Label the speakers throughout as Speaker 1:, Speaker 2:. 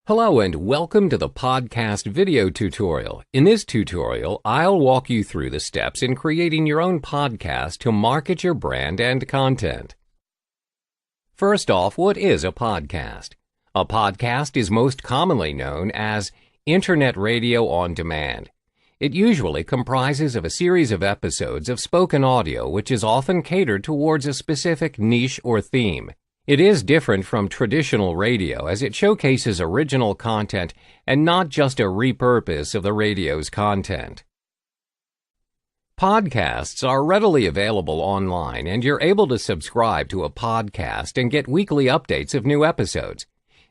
Speaker 1: Hello and welcome to the podcast video tutorial. In this tutorial, I'll walk you through the steps in creating your own podcast to market your brand and content. First off, what is a podcast? A podcast is most commonly known as Internet radio on demand. It usually comprises of a series of episodes of spoken audio which is often catered towards a specific niche or theme. It is different from traditional radio as it showcases original content and not just a repurpose of the radio's content. Podcasts are readily available online and you're able to subscribe to a podcast and get weekly updates of new episodes.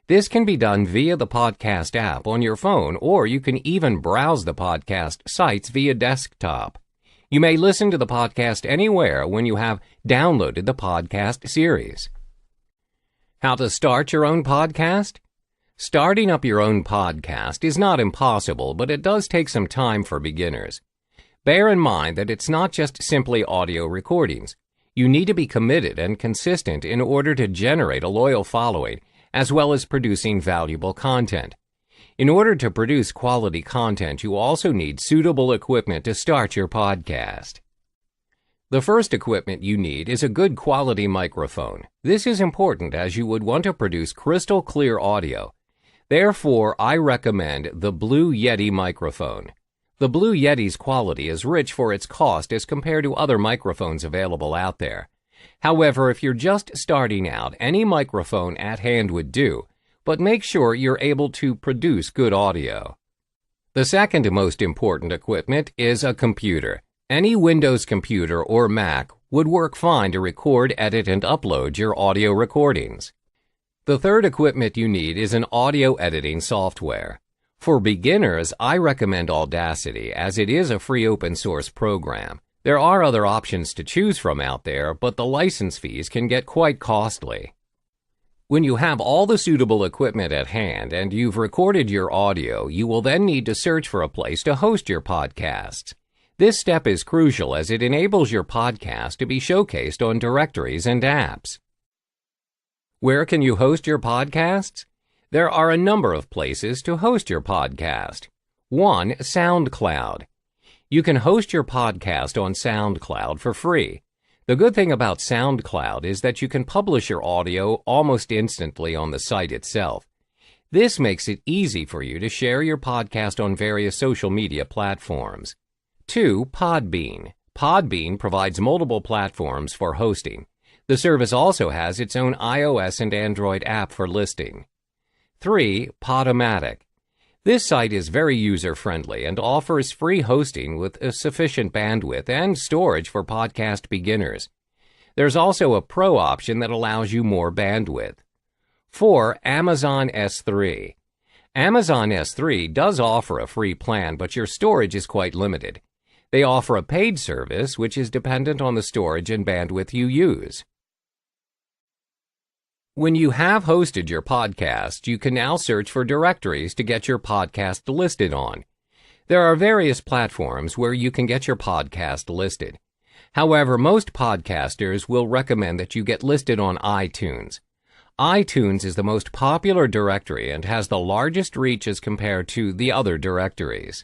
Speaker 1: This can be done via the podcast app on your phone, or you can even browse the podcast sites via desktop. You may listen to the podcast anywhere when you have downloaded the podcast series. How to start your own podcast? Starting up your own podcast is not impossible, but it does take some time for beginners. Bear in mind that it's not just simply audio recordings. You need to be committed and consistent in order to generate a loyal following, as well as producing valuable content. In order to produce quality content, you also need suitable equipment to start your podcast. The first equipment you need is a good quality microphone. This is important as you would want to produce crystal clear audio. Therefore, I recommend the Blue Yeti microphone. The Blue Yeti's quality is rich for its cost as compared to other microphones available out there. However, if you're just starting out, any microphone at hand would do, but make sure you're able to produce good audio. The second most important equipment is a computer. Any Windows computer or Mac would work fine to record, edit, and upload your audio recordings. The third equipment you need is an audio editing software. For beginners, I recommend Audacity as it is a free open source program. There are other options to choose from out there, but the license fees can get quite costly. When you have all the suitable equipment at hand and you've recorded your audio, you will then need to search for a place to host your podcasts. This step is crucial as it enables your podcast to be showcased on directories and apps. Where can you host your podcasts? There are a number of places to host your podcast. 1. SoundCloud. You can host your podcast on SoundCloud for free. The good thing about SoundCloud is that you can publish your audio almost instantly on the site itself. This makes it easy for you to share your podcast on various social media platforms. 2. Podbean. Podbean provides multiple platforms for hosting. The service also has its own iOS and Android app for listing. 3. Podomatic. This site is very user-friendly and offers free hosting with a sufficient bandwidth and storage for podcast beginners. There's also a pro option that allows you more bandwidth. 4. Amazon S3. Amazon S3 does offer a free plan, but your storage is quite limited. They offer a paid service, which is dependent on the storage and bandwidth you use. When you have hosted your podcast, you can now search for directories to get your podcast listed on. There are various platforms where you can get your podcast listed. However, most podcasters will recommend that you get listed on iTunes. iTunes is the most popular directory and has the largest reach as compared to the other directories.